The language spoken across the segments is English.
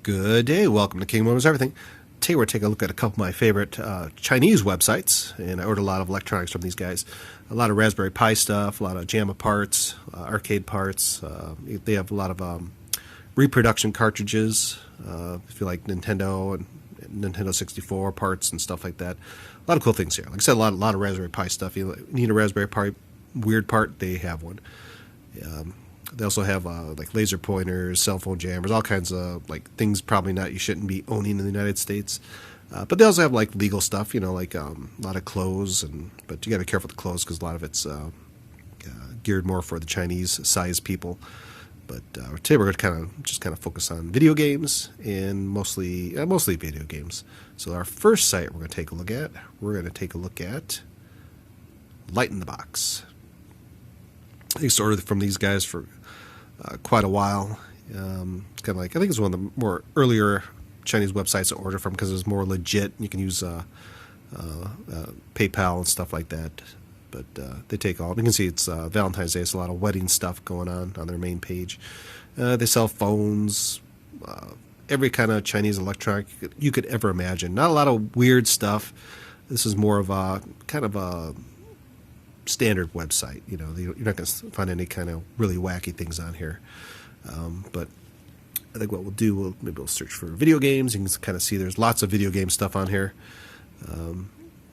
Good day. Welcome to King Moments Everything. Today we're taking a look at a couple of my favorite Chinese websites, and I ordered a lot of electronics from these guys. A lot of Raspberry Pi stuff, a lot of JAMA parts, arcade parts. They have a lot of reproduction cartridges, if you like Nintendo and Nintendo 64 parts and stuff like that. A lot of cool things here. Like I said, a lot of Raspberry Pi stuff. You need a Raspberry Pi weird part, they have one. They also have like laser pointers, cell phone jammers, all kinds of like things probably not you shouldn't be owning in the United States. But they also have like legal stuff, like a lot of clothes, but you got to be careful with the clothes because a lot of it's geared more for the Chinese size people. But today we're going to kind of focus on video games and mostly video games. So our first site we're going to take a look at, Light in the Box. I used to order from these guys for quite a while. Kind of like I think it's one of the more earlier Chinese websites to order from because it's more legit. You can use PayPal and stuff like that. But they take all. You can see it's Valentine's Day. It's a lot of wedding stuff going on their main page. They sell phones, every kind of Chinese electronic you could ever imagine. Not a lot of weird stuff. This is more of a kind of a standard website. You're not going to find any kind of really wacky things on here. But I think what we'll do, maybe we'll search for video games. You can kind of see there's lots of video game stuff on here.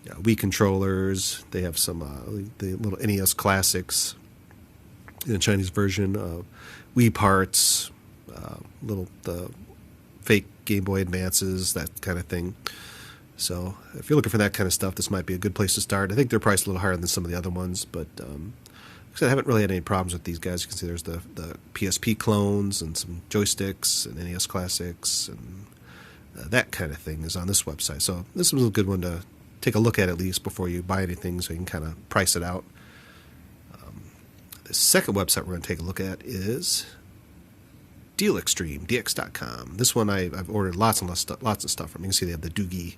Wii controllers. They have some the little NES classics in the Chinese version. Wii parts, the fake Game Boy Advances, that kind of thing. So if you're looking for that kind of stuff, this might be a good place to start. I think they're priced a little higher than some of the other ones, but I haven't really had any problems with these guys. You can see there's the PSP clones and some joysticks and NES classics and that kind of thing is on this website. So this was a good one to take a look at least before you buy anything so you can kind of price it out. The second website we're going to take a look at is DealExtreme, DX.com. This one I've ordered lots of stuff from. You can see they have the Doogie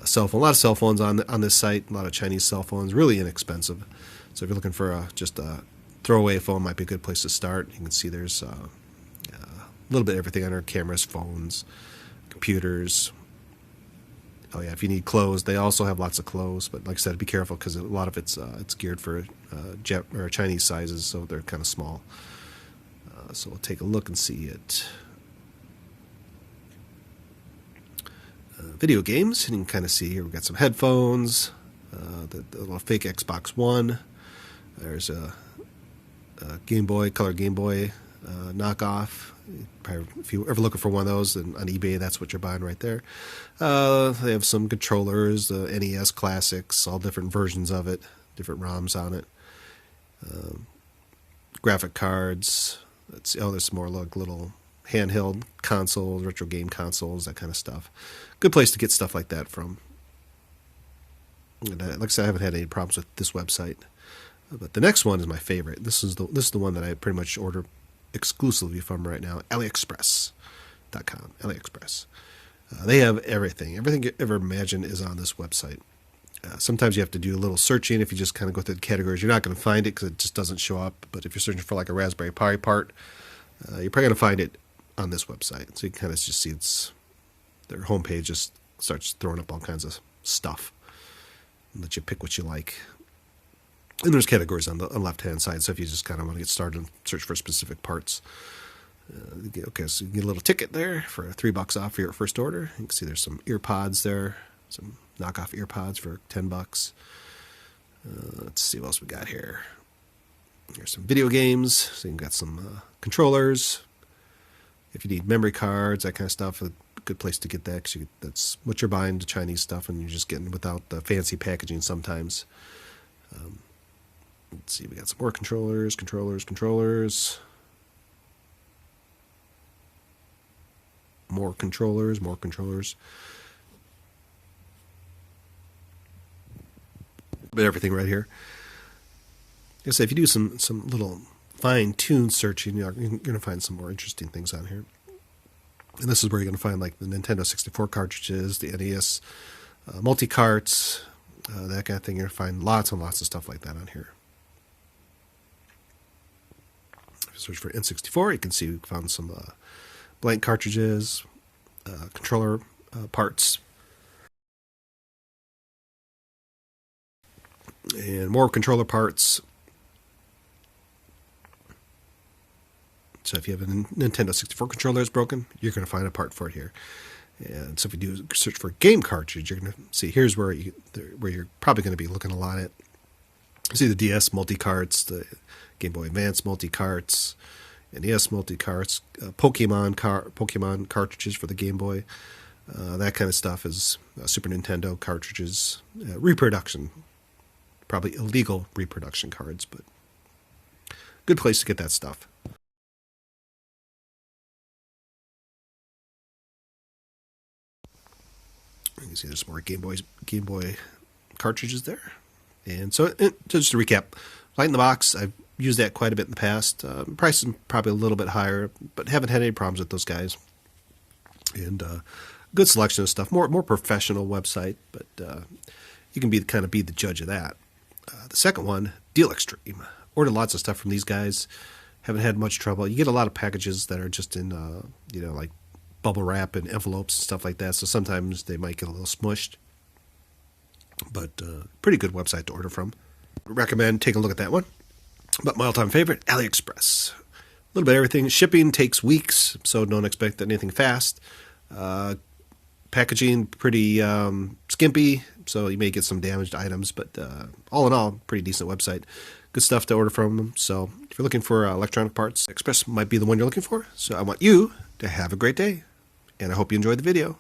cell phone. A lot of cell phones on this site. A lot of Chinese cell phones, really inexpensive. So if you're looking for just a throwaway phone, might be a good place to start. You can see there's a little bit of everything on there: cameras, phones, computers. Oh yeah, if you need clothes, they also have lots of clothes. But like I said, be careful because a lot of it's geared for Chinese sizes, so they're kind of small. So we'll take a look and see it. Video games, and you can kind of see here we've got some headphones, the little fake Xbox One. There's a color Game Boy knockoff. If you're ever looking for one of those on eBay, that's what you're buying right there. They have some controllers, the NES classics, all different versions of it, different ROMs on it. Graphic cards. There's some more like little handheld consoles, retro game consoles, that kind of stuff. Good place to get stuff like that from. And like I said, I haven't had any problems with this website. But the next one is my favorite. This is the one that I pretty much order exclusively from right now. AliExpress.com. AliExpress. They have everything. Everything you ever imagine is on this website. Sometimes you have to do a little searching. If you just kind of go through the categories, you're not going to find it because it just doesn't show up. But if you're searching for like a Raspberry Pi part, you're probably going to find it on this website. So you can kind of just see their homepage just starts throwing up all kinds of stuff and let you pick what you like. And there's categories on the left-hand side. So if you just kind of want to get started and search for specific parts. Okay, so you get a little ticket there for $3 off for your first order. You can see there's some ear pods there, some knockoff ear pods for $10. Let's see what else we got here. Here's some video games. So you've got some controllers. If you need memory cards, that kind of stuff, a good place to get that because that's what you're buying, the Chinese stuff, and you're just getting without the fancy packaging sometimes. Let's see, we got some more controllers. More controllers. But everything right here. Like I say, if you do some little fine-tuned searching, you're going to find some more interesting things on here. And this is where you're going to find like the Nintendo 64 cartridges, the NES multi-carts, that kind of thing. You're going to find lots and lots of stuff like that on here. If you search for N64, you can see we found some blank cartridges, controller parts. And more controller parts. So if you have a Nintendo 64 controller that's broken, you're going to find a part for it here. And so if you do search for game cartridge, you're going to see here's where you're probably going to be looking a lot at. See the DS multi-carts, the Game Boy Advance multi-carts, NES multi-carts, Pokemon cartridges for the Game Boy. That kind of stuff is Super Nintendo cartridges, reproduction, probably illegal reproduction cards, but good place to get that stuff. You can see there's more Game Boy cartridges there. And so, just to recap, Light in the Box, I've used that quite a bit in the past. Price is probably a little bit higher, but haven't had any problems with those guys. And good selection of stuff. More professional website, but you can be the judge of that. The second one, Deal Extreme. Ordered lots of stuff from these guys. Haven't had much trouble. You get a lot of packages that are just in, like bubble wrap and envelopes and stuff like that. So sometimes they might get a little smushed. But pretty good website to order from. Recommend taking a look at that one. But my all-time favorite, AliExpress. A little bit of everything. Shipping takes weeks, so don't expect anything fast. Packaging pretty skimpy, so you may get some damaged items. But all in all, pretty decent website. Good stuff to order from them. So if you're looking for electronic parts, Express might be the one you're looking for. So I want you to have a great day, and I hope you enjoyed the video.